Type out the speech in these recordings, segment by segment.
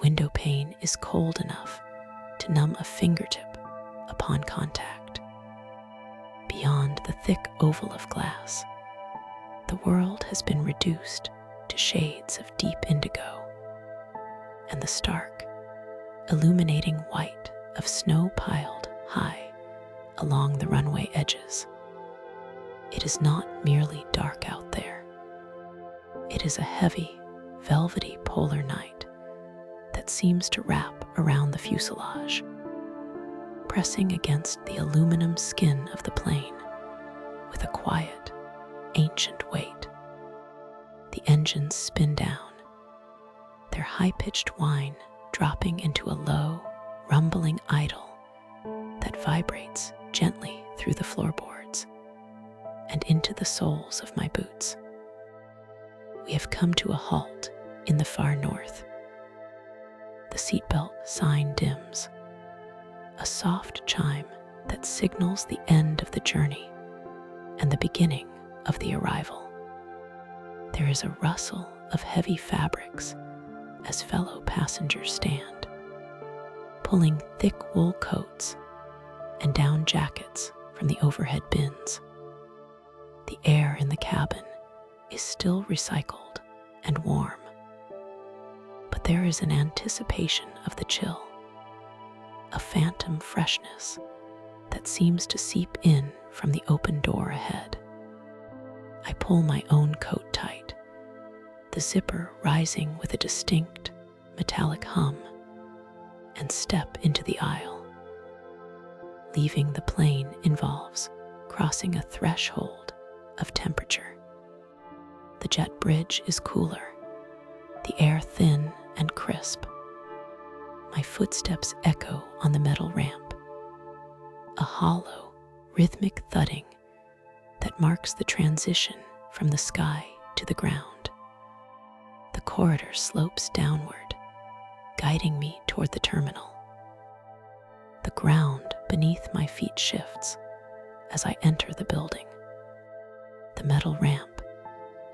window pane is cold enough to numb a fingertip upon contact. Beyond the thick oval of glass, the world has been reduced to shades of deep indigo, and the stark, illuminating white of snow piled high along the runway edges. It is not merely dark out there. It is a heavy, velvety polar night that seems to wrap around the fuselage, pressing against the aluminum skin of the plane with a quiet, ancient weight. The engines spin down, their high-pitched whine dropping into a low, rumbling idle that vibrates gently through the floorboards and into the soles of my boots. We have come to a halt in the far north. The seatbelt sign dims, a soft chime that signals the end of the journey and the beginning of the arrival. There is a rustle of heavy fabrics as fellow passengers stand, pulling thick wool coats and down jackets from the overhead bins. The air in the cabin is still recycled and warm, but there is an anticipation of the chill, a phantom freshness that seems to seep in from the open door ahead. I pull my own coat tight, the zipper rising with a distinct metallic hum, and step into the aisle. Leaving the plane involves crossing a threshold of temperature. The jet bridge is cooler, the air thin and crisp. My footsteps echo on the metal ramp, a hollow, rhythmic thudding that marks the transition from the sky to the ground. The corridor slopes downward, guiding me toward the terminal. The ground beneath my feet shifts as I enter the building. The metal ramp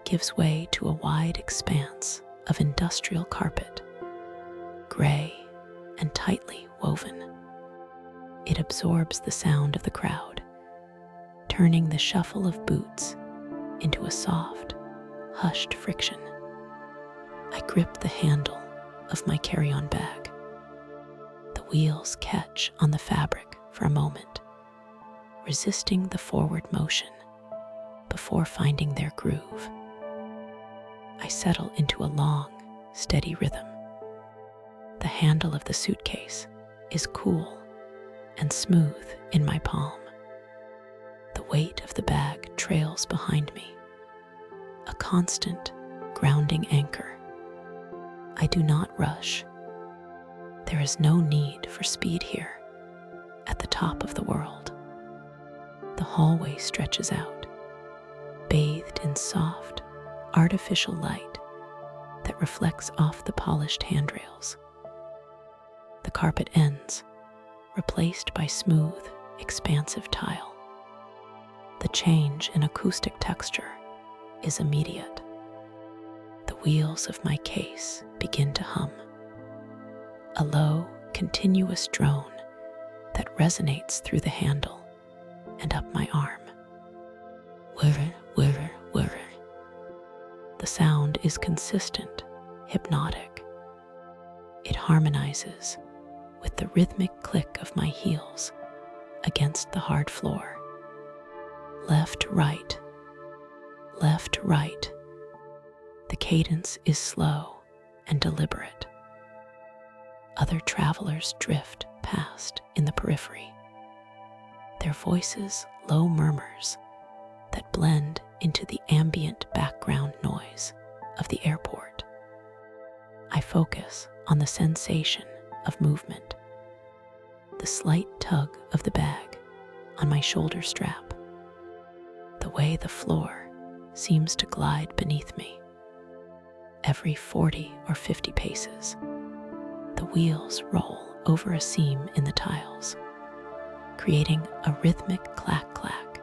gives way to a wide expanse of industrial carpet, gray and tightly woven. It absorbs the sound of the crowd, turning the shuffle of boots into a soft, hushed friction. I grip the handle of my carry-on bag. The wheels catch on the fabric for a moment, resisting the forward motion before finding their groove. I settle into a long, steady rhythm. The handle of the suitcase is cool and smooth in my palm. The weight of the bag trails behind me, a constant, grounding anchor. I do not rush. There is no need for speed here, at the top of the world. The hallway stretches out, bathed in soft, artificial light that reflects off the polished handrails. The carpet ends, replaced by smooth, expansive tile. The change in acoustic texture is immediate. The wheels of my case begin to hum, a low, continuous drone that resonates through the handle and up my arm. Whirr, whirr, whirr. The sound is consistent, hypnotic. It harmonizes with the rhythmic click of my heels against the hard floor. Left, right, left, right. The cadence is slow and deliberate. Other travelers drift past in the periphery, their voices low murmurs that blend into the ambient background noise of the airport. I focus on the sensation of movement, the slight tug of the bag on my shoulder strap, the way the floor seems to glide beneath me. Every 40 or 50 paces, the wheels roll over a seam in the tiles, creating a rhythmic clack-clack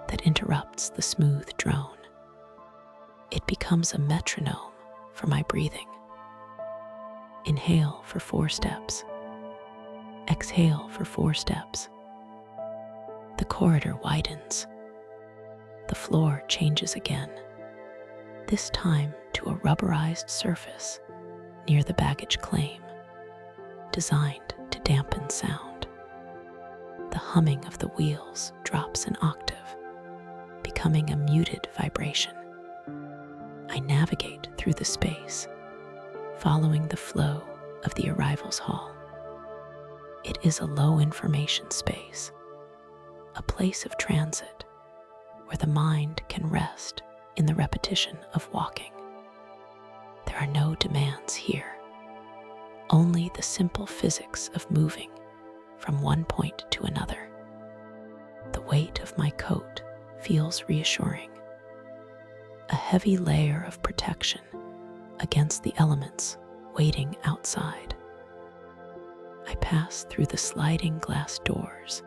that interrupts the smooth drone. It becomes a metronome for my breathing. Inhale for 4 steps. Exhale for 4 steps. The corridor widens. The floor changes again, this time to a rubberized surface near the baggage claim, designed to dampen sound. The humming of the wheels drops an octave, becoming a muted vibration. I navigate through the space, following the flow of the arrivals hall. It is a low information space, a place of transit where the mind can rest in the repetition of walking. There are no demands here, only the simple physics of moving from one point to another. The weight of my coat feels reassuring, a heavy layer of protection against the elements waiting outside. I pass through the sliding glass doors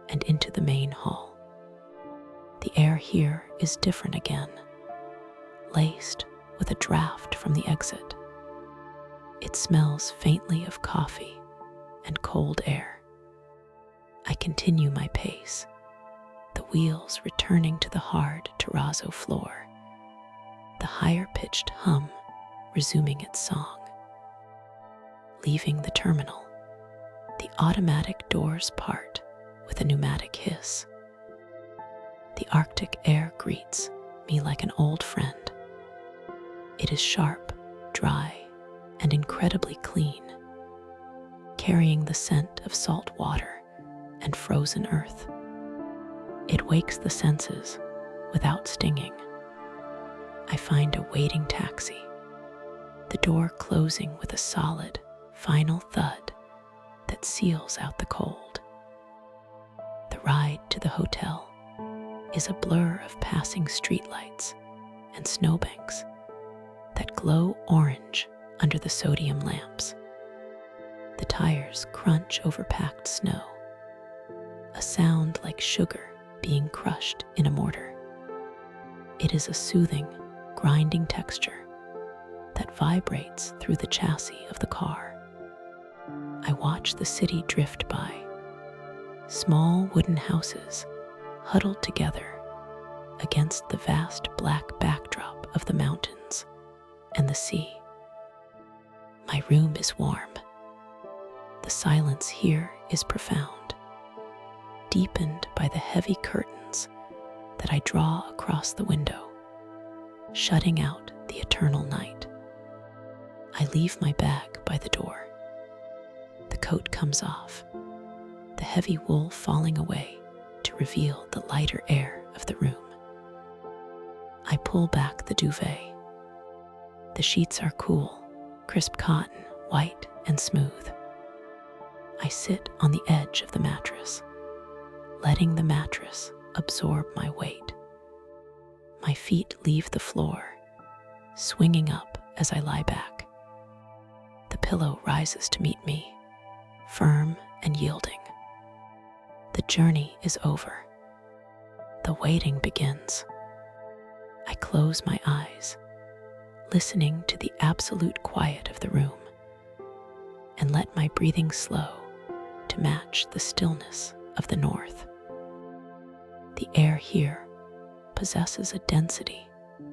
and into the main hall. The air here is different again, laced with a draft from the exit. It smells faintly of coffee and cold air. I continue my pace, the wheels returning to the hard terrazzo floor, the higher-pitched hum resuming its song. Leaving the terminal, the automatic doors part with a pneumatic hiss. The Arctic air greets me like an old friend. It is sharp, dry, and incredibly clean, carrying the scent of salt water and frozen earth. It wakes the senses without stinging. I find a waiting taxi, the door closing with a solid, final thud that seals out the cold. The ride to the hotel is a blur of passing streetlights and snowbanks that glow orange under the sodium lamps. The tires crunch over packed snow, a sound like sugar being crushed in a mortar. It is a soothing, grinding texture that vibrates through the chassis of the car. I watch the city drift by, small wooden houses huddled together against the vast black backdrop of the mountains and the sea. My room is warm. The silence here is profound, deepened by the heavy curtains that I draw across the window, shutting out the eternal night. I leave my bag by the door. The coat comes off, the heavy wool falling away to reveal the lighter air of the room. I pull back the duvet. The sheets are cool, crisp cotton, white and smooth. I sit on the edge of the mattress, letting the mattress absorb my weight. My feet leave the floor, swinging up as I lie back. The pillow rises to meet me, firm and yielding. The journey is over. The waiting begins. I close my eyes, listening to the absolute quiet of the room, and let my breathing slow to match the stillness of the north. The air here possesses a density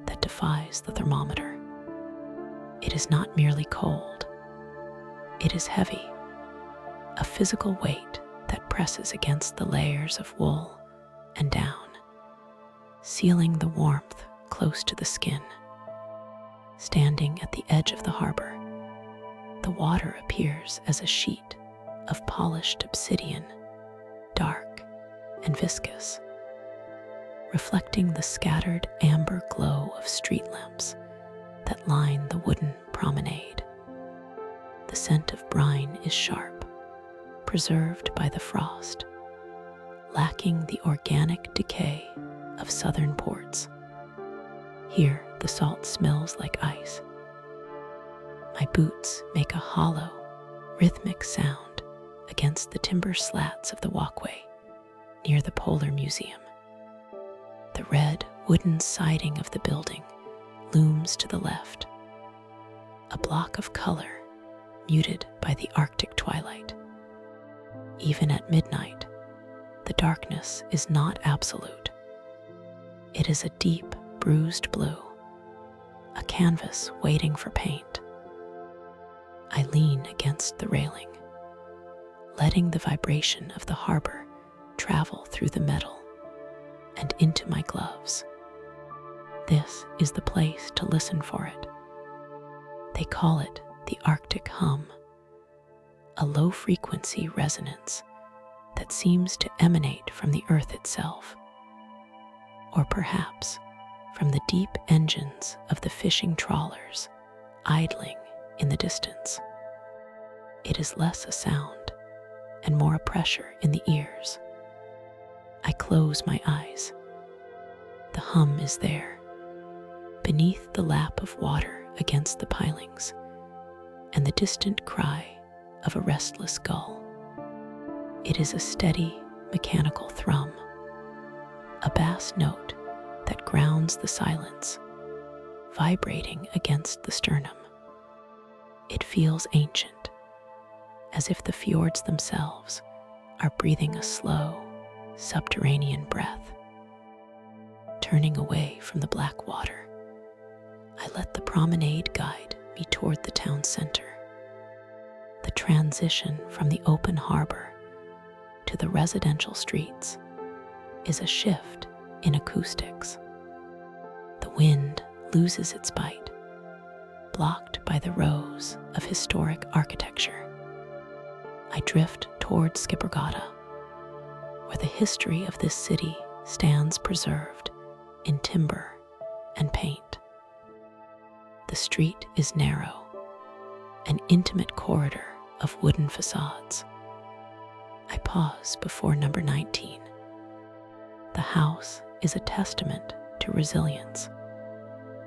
that defies the thermometer. It is not merely cold, it is heavy, a physical weight that presses against the layers of wool and down, sealing the warmth close to the skin. Standing at the edge of the harbor, the water appears as a sheet of polished obsidian, dark and viscous, reflecting the scattered amber glow of street lamps that line the wooden promenade. The scent of brine is sharp, preserved by the frost, lacking the organic decay of southern ports. Here, the salt smells like ice. My boots make a hollow, rhythmic sound against the timber slats of the walkway near the Polar Museum. The red wooden siding of the building looms to the left, a block of color muted by the Arctic twilight. Even at midnight, the darkness is not absolute. It is a deep, bruised blue, a canvas waiting for paint. I lean against the railing, letting the vibration of the harbor travel through the metal and into my gloves. This is the place to listen for it. They call it the Arctic hum, a low-frequency resonance that seems to emanate from the earth itself, or perhaps from the deep engines of the fishing trawlers idling in the distance. It is less a sound and more a pressure in the ears. I close my eyes. The hum is there, beneath the lap of water against the pilings, and the distant cry of a restless gull. It is a steady, mechanical thrum, a bass note that grounds the silence, vibrating against the sternum. It feels ancient, as if the fjords themselves are breathing a slow, subterranean breath. Turning away from the black water, I let the promenade guide me toward the town center. The transition from the open harbor to the residential streets is a shift in acoustics. The wind loses its bite, blocked by the rows of historic architecture. I drift toward Skippergata, where the history of this city stands preserved in timber and paint. The street is narrow, an intimate corridor of wooden facades. I pause before number 19. The house is a testament to resilience,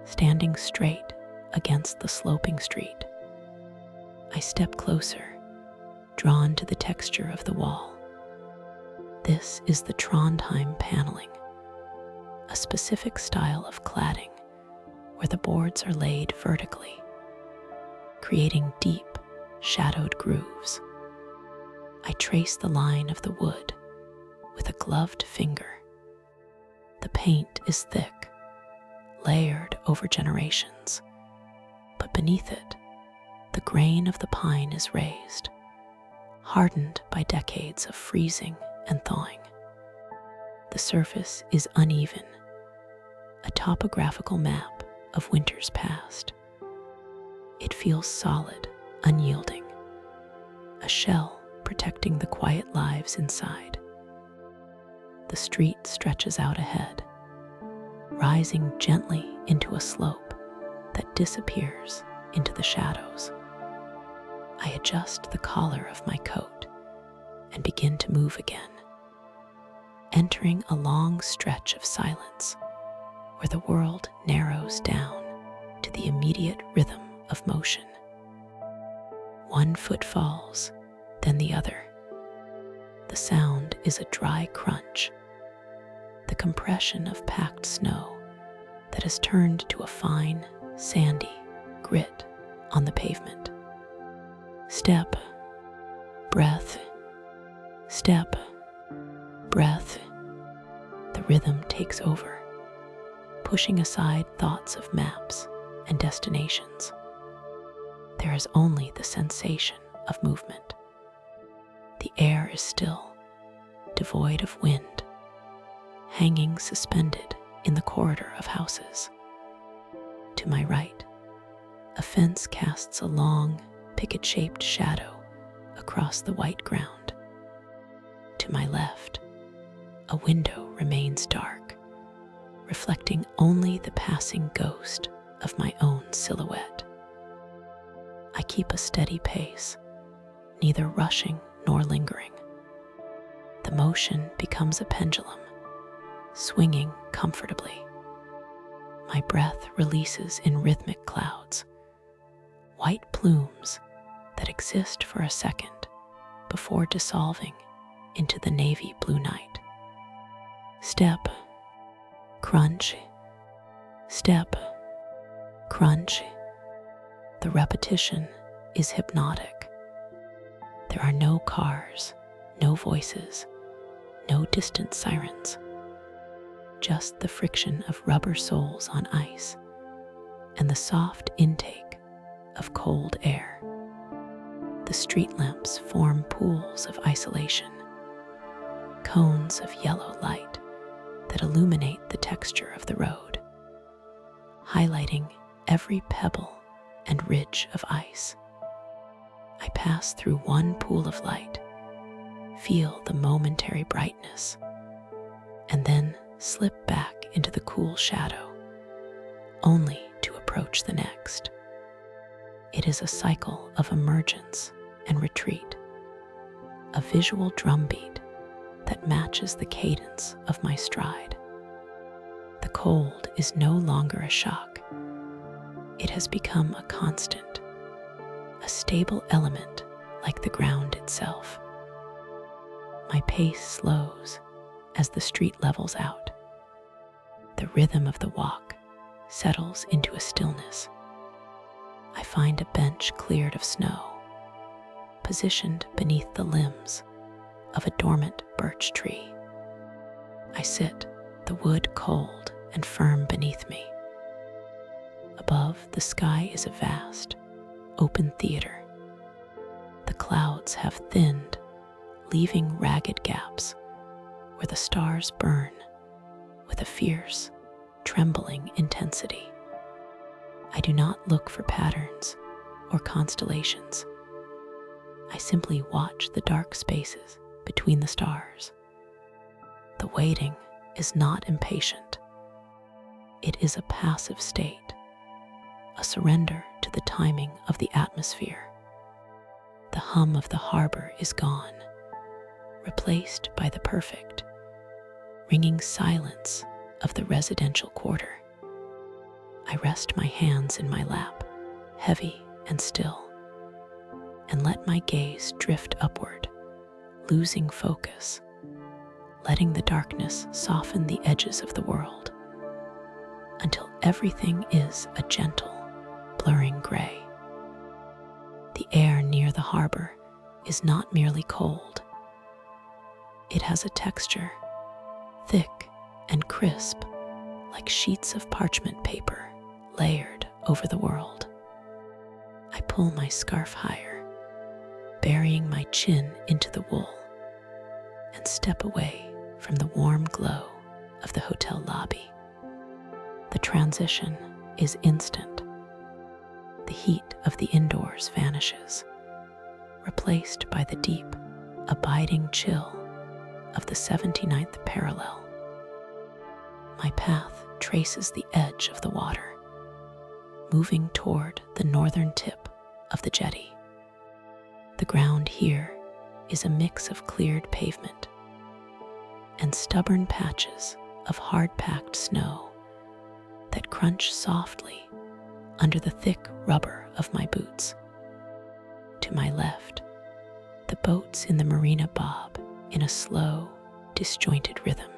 standing straight against the sloping street. I step closer, drawn to the texture of the wall. This is the Trondheim paneling, a specific style of cladding where the boards are laid vertically, creating deep, shadowed grooves. I trace the line of the wood with a gloved finger. The paint is thick, layered over generations, but beneath it, the grain of the pine is raised, hardened by decades of freezing and thawing. The surface is uneven, a topographical map of winters past. It feels solid, unyielding, a shell protecting the quiet lives inside. The street stretches out ahead, rising gently into a slope that disappears into the shadows. I adjust the collar of my coat and begin to move again, entering a long stretch of silence where the world narrows down to the immediate rhythm of motion. One foot falls, then the other. The sound is a dry crunch, the compression of packed snow that has turned to a fine, sandy grit on the pavement. Step, breath, step, breath. The rhythm takes over, pushing aside thoughts of maps and destinations. There is only the sensation of movement. The air is still, devoid of wind, hanging suspended in the corridor of houses. To my right, a fence casts a long, picket-shaped shadow across the white ground. To my left, a window remains dark, reflecting only the passing ghost of my own silhouette. I keep a steady pace, neither rushing nor lingering. The motion becomes a pendulum, swinging comfortably. My breath releases in rhythmic clouds, white plumes that exist for a second before dissolving into the navy blue night. Step, crunch, step, crunch. The repetition is hypnotic. There are no cars, no voices, no distant sirens, just the friction of rubber soles on ice and the soft intake of cold air. The street lamps form pools of isolation, cones of yellow light that illuminate the texture of the road, highlighting every pebble and ridge of ice. I pass through one pool of light, feel the momentary brightness, and then slip back into the cool shadow, only to approach the next. It is a cycle of emergence and retreat, a visual drumbeat that matches the cadence of my stride. The cold is no longer a shock. It has become a constant, a stable element like the ground itself. My pace slows as the street levels out. The rhythm of the walk settles into a stillness. I find a bench cleared of snow, positioned beneath the limbs of a dormant birch tree. I sit, the wood cold and firm beneath me. Above, the sky is a vast, open theater. The clouds have thinned, leaving ragged gaps where the stars burn with a fierce, trembling intensity. I do not look for patterns or constellations. I simply watch the dark spaces between the stars. The waiting is not impatient. It is a passive state, a surrender to the timing of the atmosphere. The hum of the harbor is gone, replaced by the perfect, ringing silence of the residential quarter. I rest my hands in my lap, heavy and still, and let my gaze drift upward, losing focus, letting the darkness soften the edges of the world, until everything is a gentle, blurring gray. The air near the harbor is not merely cold. It has a texture, thick and crisp, like sheets of parchment paper layered over the world. I pull my scarf higher, burying my chin into the wool, and step away from the warm glow of the hotel lobby. The transition is instant. The heat of the indoors vanishes, replaced by the deep, abiding chill of the 79th parallel. My path traces the edge of the water, moving toward the northern tip of the jetty. The ground here is a mix of cleared pavement and stubborn patches of hard-packed snow that crunch softly under the thick rubber of my boots. To my left, the boats in the marina bob in a slow, disjointed rhythm,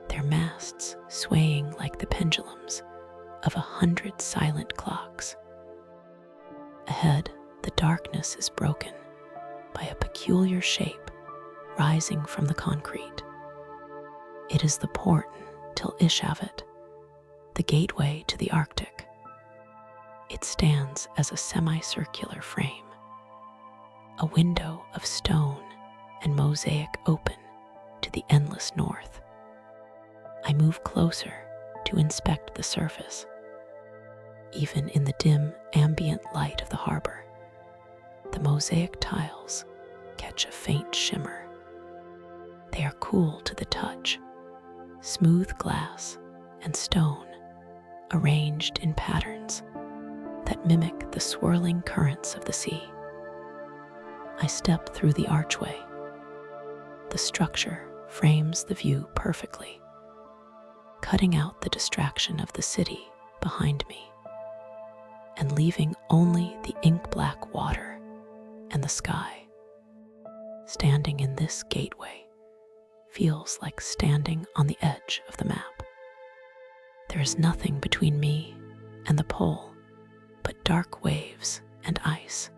their masts swaying like the pendulums of 100 silent clocks. Ahead, the darkness is broken by a peculiar shape rising from the concrete. It is the port till Ishavet, the gateway to the Arctic. It stands as a semicircular frame, a window of stone and mosaic open to the endless north. I move closer to inspect the surface. Even in the dim, ambient light of the harbor, the mosaic tiles catch a faint shimmer. They are cool to the touch, smooth glass and stone arranged in patterns that mimic the swirling currents of the sea. I step through the archway. The structure frames the view perfectly, cutting out the distraction of the city behind me and leaving only the ink-black water and the sky. Standing in this gateway feels like standing on the edge of the map. There is nothing between me and the pole but dark waves and ice.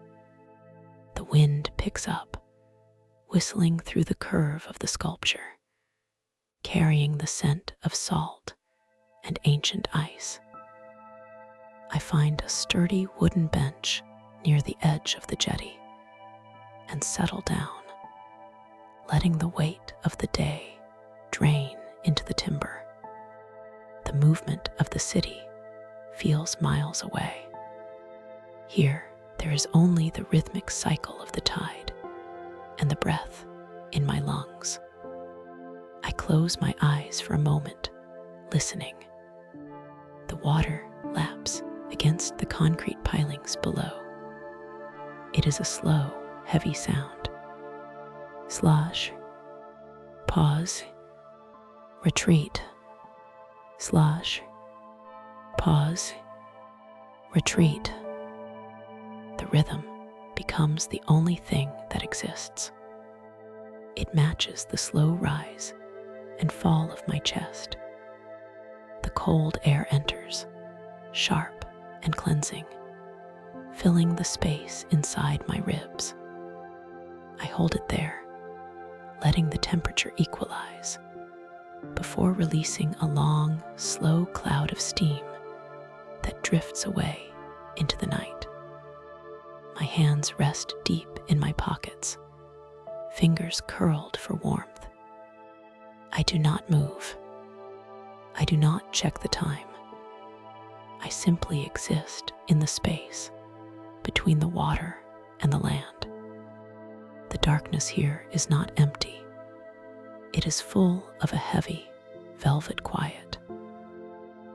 The wind picks up, whistling through the curve of the sculpture, carrying the scent of salt and ancient ice. I find a sturdy wooden bench near the edge of the jetty and settle down, letting the weight of the day drain into the timber. The movement of the city feels miles away. Here, there is only the rhythmic cycle of the tide and the breath in my lungs. I close my eyes for a moment, listening. The water laps against the concrete pilings below. It is a slow, heavy sound. Slosh, pause, retreat. Slosh, pause, retreat. The rhythm becomes the only thing that exists. It matches the slow rise and fall of my chest. The cold air enters, sharp and cleansing, filling the space inside my ribs. I hold it there, letting the temperature equalize, before releasing a long, slow cloud of steam that drifts away into the night. My hands rest deep in my pockets, fingers curled for warmth. I do not move. I do not check the time. I simply exist in the space between the water and the land. The darkness here is not empty. It is full of a heavy, velvet quiet.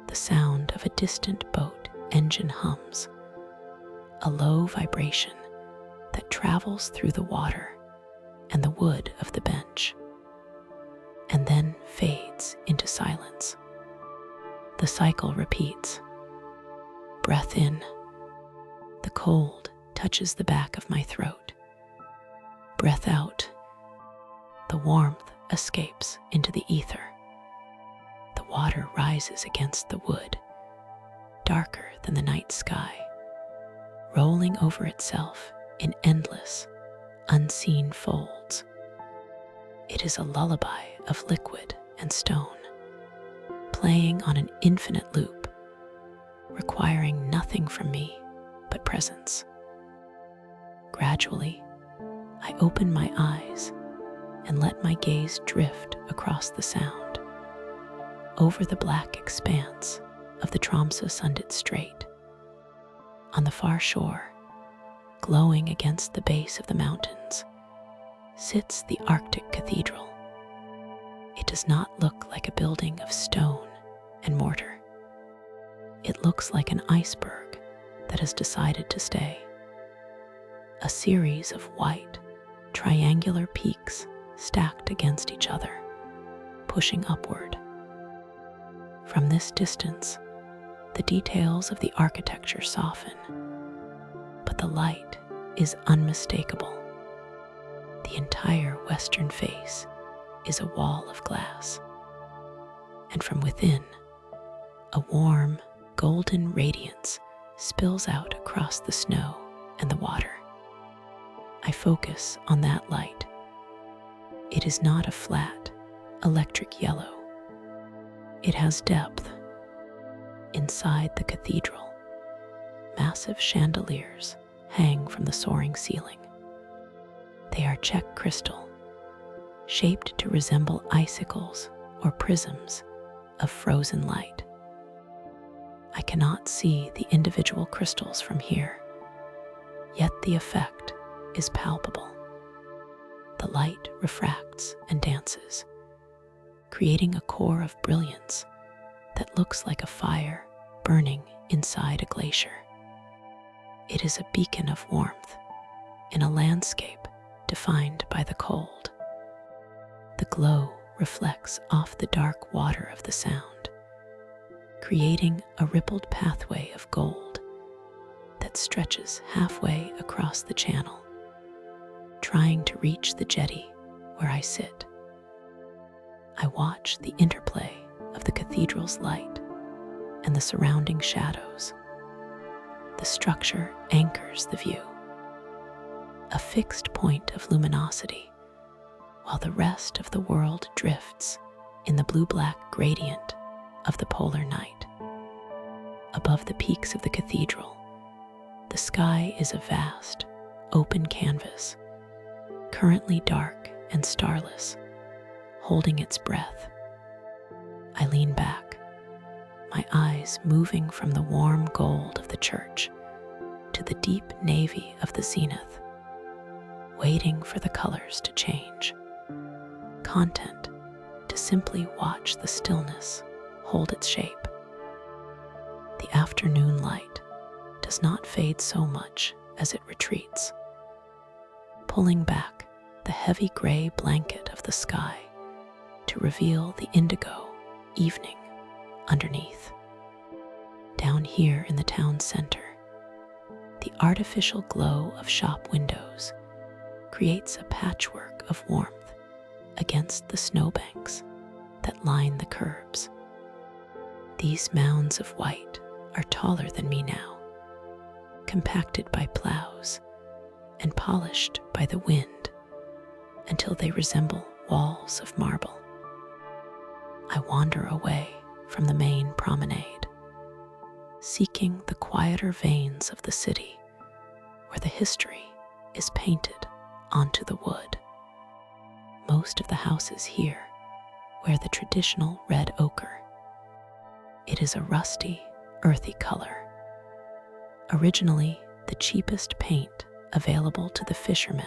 The sound of a distant boat engine hums, a low vibration that travels through the water and the wood of the bench, and then fades into silence. The cycle repeats. Breath in. The cold touches the back of my throat. Breath out. The warmth escapes into the ether. The water rises against the wood, darker than the night sky, rolling over itself in endless, unseen folds. It is a lullaby of liquid and stone, playing on an infinite loop, requiring nothing from me but presence. Gradually, I open my eyes and let my gaze drift across the sound, over the black expanse of the Tromsø Sundet Strait. On the far shore, glowing against the base of the mountains, sits the Arctic Cathedral. It does not look like a building of stone and mortar. It looks like an iceberg that has decided to stay. A series of white, triangular peaks stacked against each other, pushing upward. From this distance, the details of the architecture soften, but the light is unmistakable. The entire western face is a wall of glass, and from within, a warm, golden radiance spills out across the snow and the water. I focus on that light. It is not a flat, electric yellow. It has depth. Inside the cathedral, massive chandeliers hang from the soaring ceiling. They are Czech crystal, shaped to resemble icicles or prisms of frozen light. I cannot see the individual crystals from here, yet the effect is palpable. The light refracts and dances, creating a core of brilliance that looks like a fire burning inside a glacier. It is a beacon of warmth in a landscape defined by the cold. The glow reflects off the dark water of the sound, creating a rippled pathway of gold that stretches halfway across the channel, trying to reach the jetty where I sit. I watch the interplay of the cathedral's light and the surrounding shadows. The structure anchors the view, a fixed point of luminosity, while the rest of the world drifts in the blue-black gradient of the polar night. Above the peaks of the cathedral, the sky is a vast, open canvas, currently dark and starless, holding its breath. I lean back, my eyes moving from the warm gold of the church to the deep navy of the zenith, waiting for the colors to change, content to simply watch the stillness hold its shape. The afternoon light does not fade so much as it retreats, pulling back the heavy gray blanket of the sky to reveal the indigo evening underneath. Down here in the town center, the artificial glow of shop windows creates a patchwork of warmth against the snowbanks that line the curbs. These mounds of white are taller than me now, compacted by plows and polished by the wind until they resemble walls of marble. I wander away from the main promenade, seeking the quieter veins of the city where the history is painted onto the wood. Most of the houses here wear the traditional red ochre. It is a rusty, earthy color, originally the cheapest paint available to the fishermen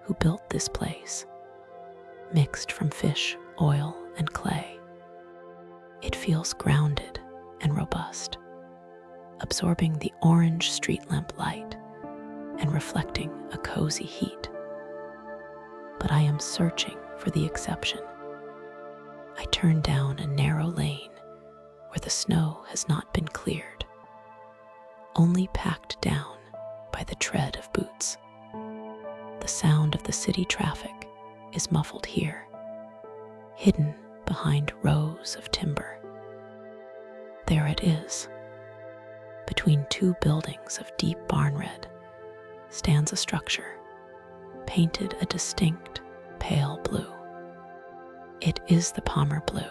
who built this place, mixed from fish, oil, and clay. It feels grounded and robust, absorbing the orange street lamp light and reflecting a cozy heat. But I am searching for the exception. I turn down a narrow lane where the snow has not been cleared, only packed down by the tread of boots. The sound of the city traffic is muffled here, hidden behind rows of timber. There it is. Between two buildings of deep barn red stands a structure, painted a distinct pale blue. It is the Palmer blue.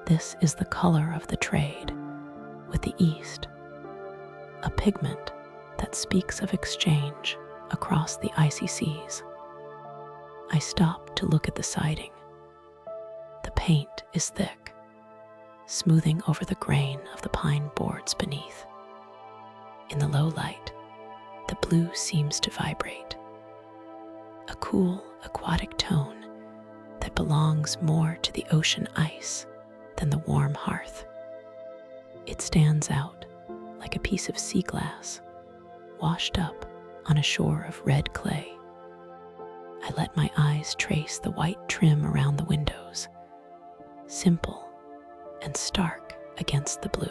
This is the color of the trade with the East, a pigment that speaks of exchange across the icy seas. I stop to look at the siding. The paint is thick, smoothing over the grain of the pine boards beneath. In the low light, the blue seems to vibrate, a cool, aquatic tone that belongs more to the ocean ice than the warm hearth. It stands out like a piece of sea glass washed up on a shore of red clay. I let my eyes trace the white trim around the windows, simple and stark against the blue.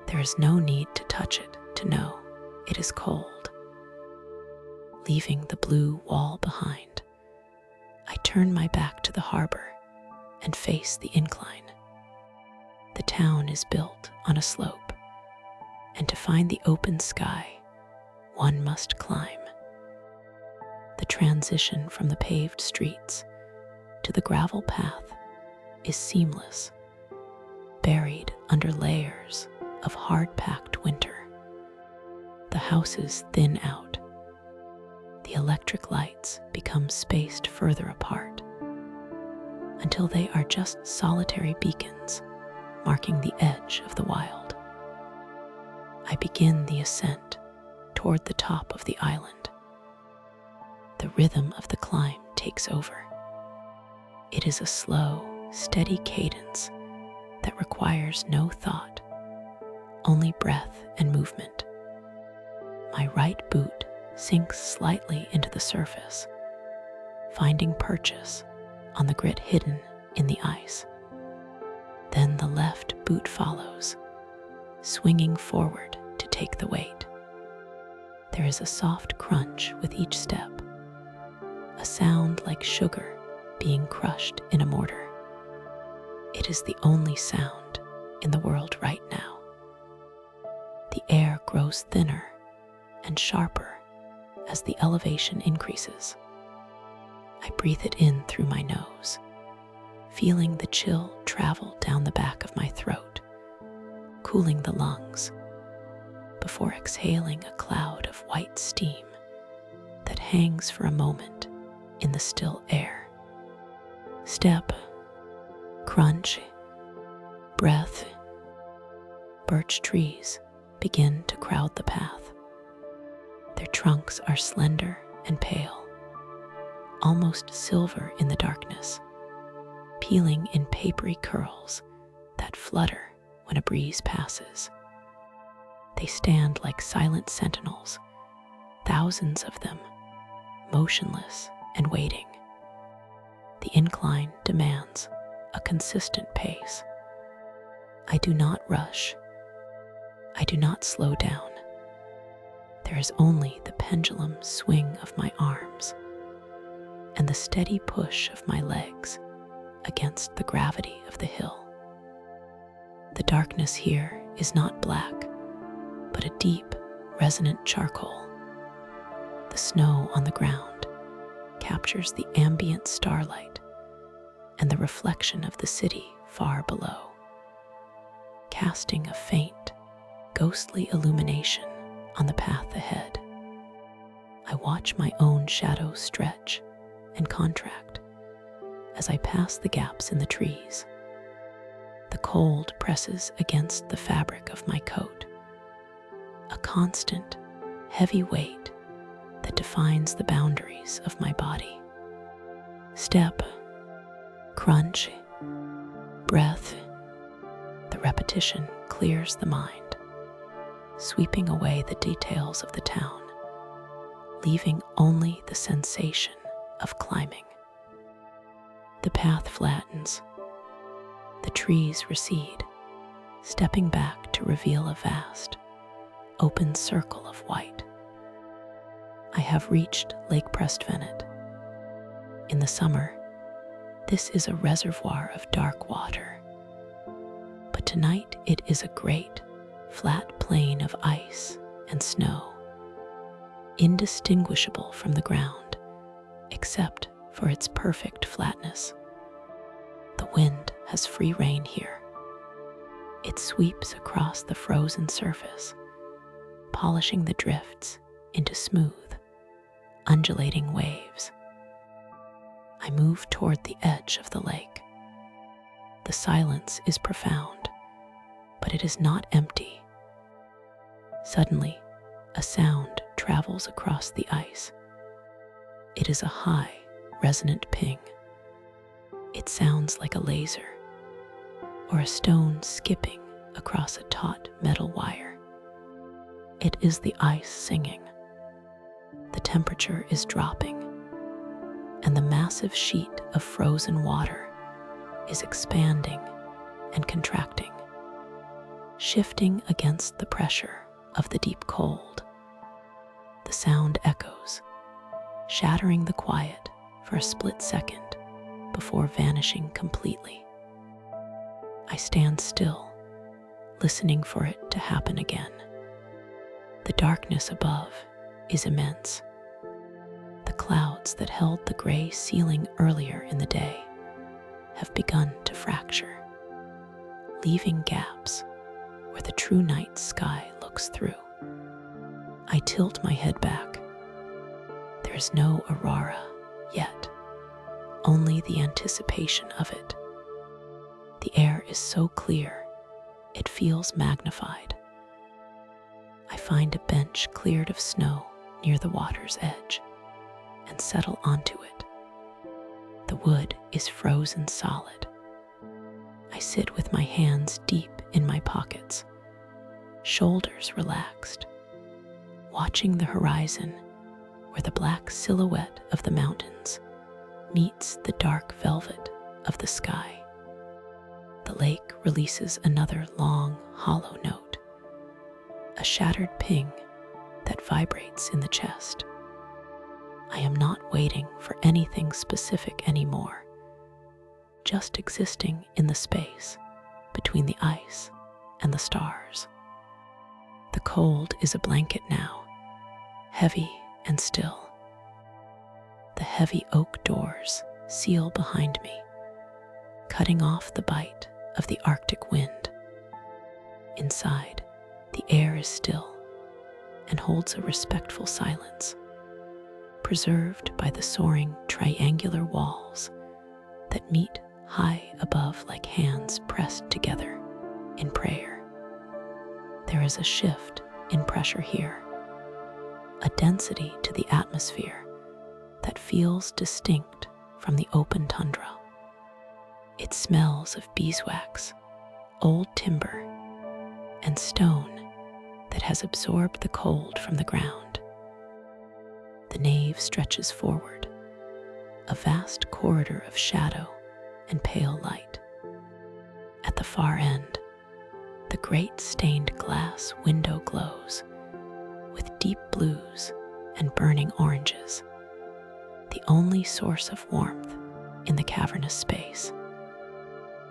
There is no need to touch it to know it is cold. Leaving the blue wall behind, I turn my back to the harbor and face the incline. The town is built on a slope, and to find the open sky, one must climb. The transition from the paved streets to the gravel path is seamless, buried under layers of hard-packed winter. The houses thin out. The electric lights become spaced further apart until they are just solitary beacons marking the edge of the wild. I begin the ascent toward the top of the island. The rhythm of the climb takes over. It is a slow, steady cadence that requires no thought, only breath and movement. My right boot sinks slightly into the surface, finding purchase on the grit hidden in the ice. Then the left boot follows, swinging forward to take the weight. There is a soft crunch with each step, a sound like sugar being crushed in a mortar. It is the only sound in the world right now. The grows thinner and sharper as the elevation increases. I breathe it in through my nose, feeling the chill travel down the back of my throat, cooling the lungs, before exhaling a cloud of white steam that hangs for a moment in the still air. Step, crunch, breath. Birch trees begin to crowd the path. Their trunks are slender and pale, almost silver in the darkness, peeling in papery curls that flutter when a breeze passes. They stand like silent sentinels, thousands of them, motionless and waiting. The incline demands a consistent pace. I do not rush. I do not slow down. There is only the pendulum swing of my arms and the steady push of my legs against the gravity of the hill. The darkness here is not black, but a deep, resonant charcoal. The snow on the ground captures the ambient starlight and the reflection of the city far below, casting a faint, ghostly illumination on the path ahead. I watch my own shadow stretch and contract as I pass the gaps in the trees. The cold presses against the fabric of my coat, a constant, heavy weight that defines the boundaries of my body. Step, crunch, breath. The repetition clears the mind, sweeping away the details of the town, leaving only the sensation of climbing. The path flattens. The trees recede, stepping back to reveal a vast, open circle of white. I have reached Lake Prestvenet. In the summer, this is a reservoir of dark water, but tonight it is a great, flat plain of ice and snow, indistinguishable from the ground, except for its perfect flatness. The wind has free rein here. It sweeps across the frozen surface, polishing the drifts into smooth, undulating waves. I move toward the edge of the lake. The silence is profound, but it is not empty. Suddenly, a sound travels across the ice. It is a high, resonant ping. It sounds like a laser, or a stone skipping across a taut metal wire. It is the ice singing. The temperature is dropping, and the massive sheet of frozen water is expanding and contracting, shifting against the pressure of the deep cold. The sound echoes, shattering the quiet for a split second before vanishing completely. I stand still, listening for it to happen again. The darkness above is immense. The clouds that held the gray ceiling earlier in the day have begun to fracture, leaving gaps where the true night sky looks through. I tilt my head back. There is no aurora yet, only the anticipation of it. The air is so clear, it feels magnified. I find a bench cleared of snow near the water's edge and settle onto it. The wood is frozen solid. I sit with my hands deep in my pockets, shoulders relaxed, watching the horizon where the black silhouette of the mountains meets the dark velvet of the sky. The lake releases another long, hollow note, a shattered ping that vibrates in the chest. I am not waiting for anything specific anymore, just existing in the space between the ice and the stars. The cold is a blanket now, heavy and still. The heavy oak doors seal behind me, cutting off the bite of the Arctic wind. Inside, the air is still and holds a respectful silence, preserved by the soaring triangular walls that meet high above like hands pressed together in prayer. There is a shift in pressure here, a density to the atmosphere that feels distinct from the open tundra. It smells of beeswax, old timber, and stone that has absorbed the cold from the ground. The nave stretches forward, a vast corridor of shadow and pale light. At the far end, the great stained glass window glows with deep blues and burning oranges, the only source of warmth in the cavernous space.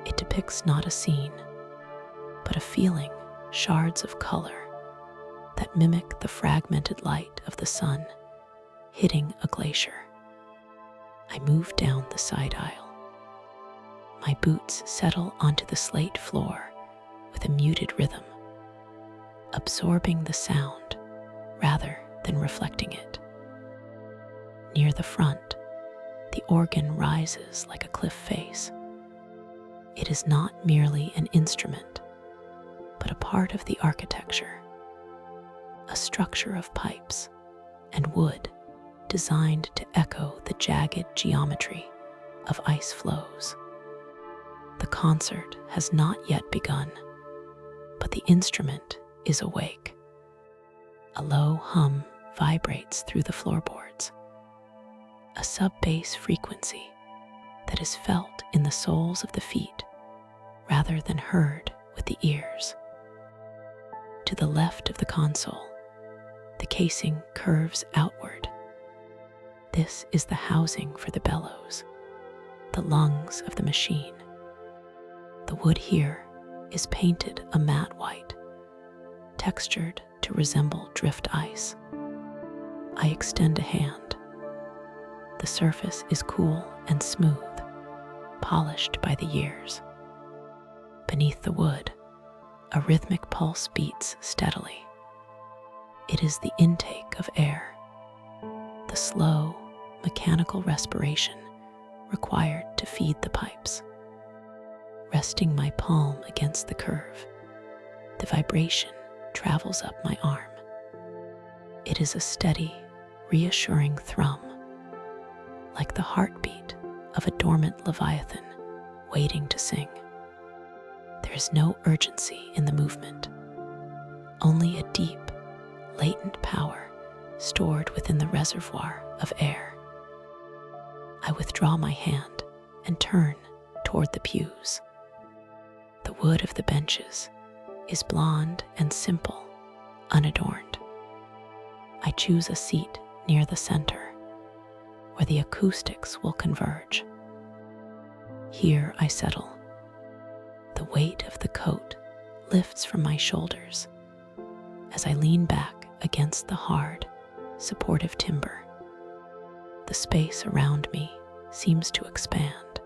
It depicts not a scene, but a feeling, shards of color that mimic the fragmented light of the sun hitting a glacier. I move down the side aisle. My boots settle onto the slate floor with a muted rhythm, absorbing the sound rather than reflecting it. Near the front, the organ rises like a cliff face. It is not merely an instrument, but a part of the architecture, a structure of pipes and wood designed to echo the jagged geometry of ice flows. The concert has not yet begun, but the instrument is awake. A low hum vibrates through the floorboards, a sub-bass frequency that is felt in the soles of the feet rather than heard with the ears. To the left of the console, the casing curves outward. This is the housing for the bellows, the lungs of the machine. The wood here is painted a matte white, textured to resemble drift ice. I extend a hand. The surface is cool and smooth, polished by the years. Beneath the wood, a rhythmic pulse beats steadily. It is the intake of air, the slow, mechanical respiration required to feed the pipes. Resting my palm against the curve, the vibration travels up my arm. It is a steady, reassuring thrum, like the heartbeat of a dormant leviathan waiting to sing. There is no urgency in the movement, only a deep, latent power stored within the reservoir of air. I withdraw my hand and turn toward the pews. The wood of the benches is blonde and simple, unadorned. I choose a seat near the center, where the acoustics will converge. Here I settle. The weight of the coat lifts from my shoulders as I lean back against the hard, supportive timber. The space around me seems to expand,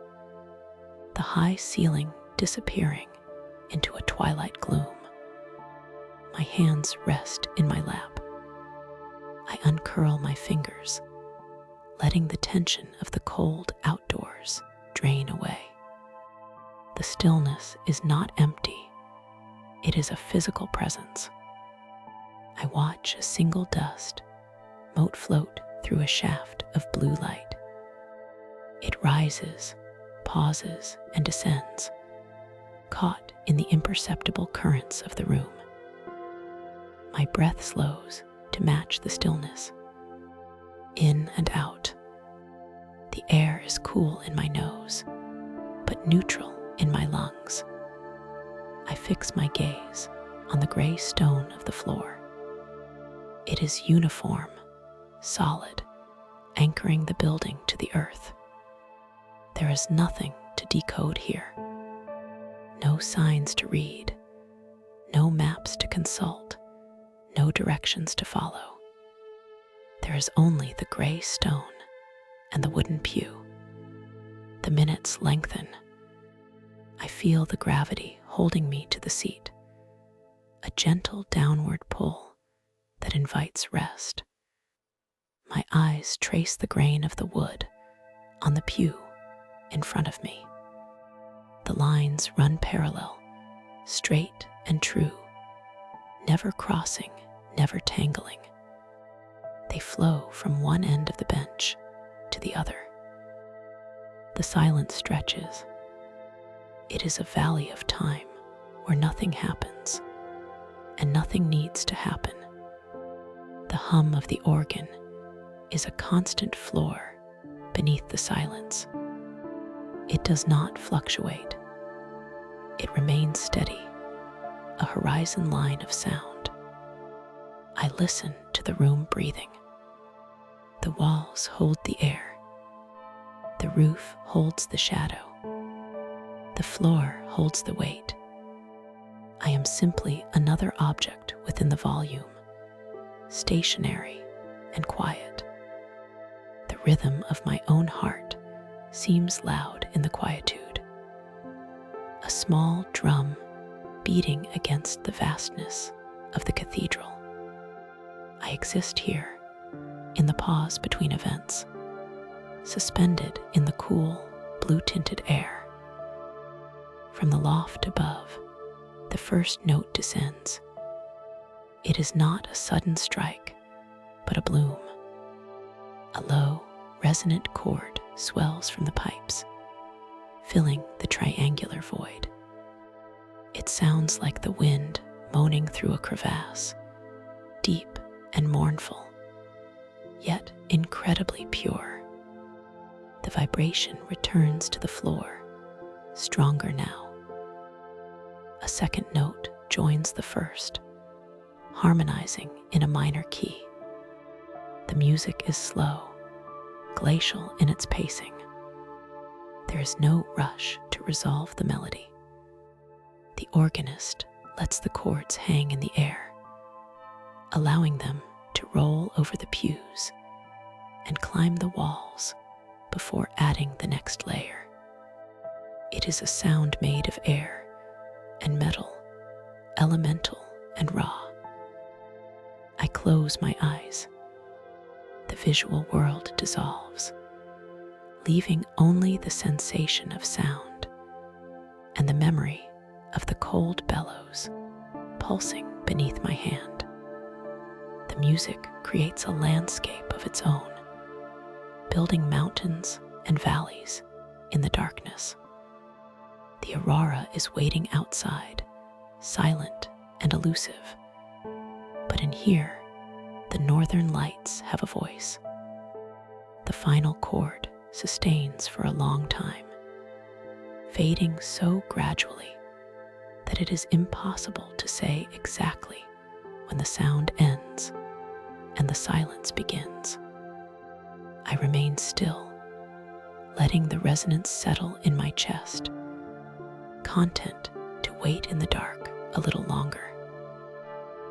the high ceiling disappearing into a twilight gloom. My hands rest in my lap. I uncurl my fingers, letting the tension of the cold outdoors drain away. The stillness is not empty. It is a physical presence. I watch a single dust mote float through a shaft of blue light. It rises, pauses, and descends, caught in the imperceptible currents of the room. My breath slows to match the stillness. In and out. The air is cool in my nose, but neutral in my lungs. I fix my gaze on the gray stone of the floor. It is uniform, solid, anchoring the building to the earth. There is nothing to decode here. No signs to read, no maps to consult, no directions to follow. There is only the gray stone and the wooden pew. The minutes lengthen. I feel the gravity holding me to the seat, a gentle downward pull that invites rest. My eyes trace the grain of the wood on the pew in front of me. The lines run parallel, straight and true, never crossing, never tangling. They flow from one end of the bench to the other. The silence stretches. It is a valley of time where nothing happens, and nothing needs to happen. The hum of the organ is a constant floor beneath the silence. It does not fluctuate. It remains steady, a horizon line of sound. I listen to the room breathing. The walls hold the air. The roof holds the shadow. The floor holds the weight. I am simply another object within the volume, stationary and quiet. The rhythm of my own heart seems loud in the quietude, a small drum beating against the vastness of the cathedral. I exist here, in the pause between events, suspended in the cool, blue-tinted air. From the loft above, the first note descends. It is not a sudden strike, but a bloom. A low, resonant chord swells from the pipes, filling the triangular void. It sounds like the wind moaning through a crevasse, deep and mournful, yet incredibly pure. The vibration returns to the floor, stronger now. A second note joins the first, harmonizing in a minor key. The music is slow, glacial in its pacing. There is no rush to resolve the melody. The organist lets the chords hang in the air, allowing them to roll over the pews and climb the walls before adding the next layer. It is a sound made of air and metal, elemental and raw. I close my eyes. The visual world dissolves, leaving only the sensation of sound and the memory of the cold bellows pulsing beneath my hand. The music creates a landscape of its own, building mountains and valleys in the darkness. The aurora is waiting outside, silent and elusive. But in here, the northern lights have a voice. The final chord sustains for a long time, fading so gradually that it is impossible to say exactly when the sound ends and the silence begins. I remain still, letting the resonance settle in my chest, content to wait in the dark a little longer.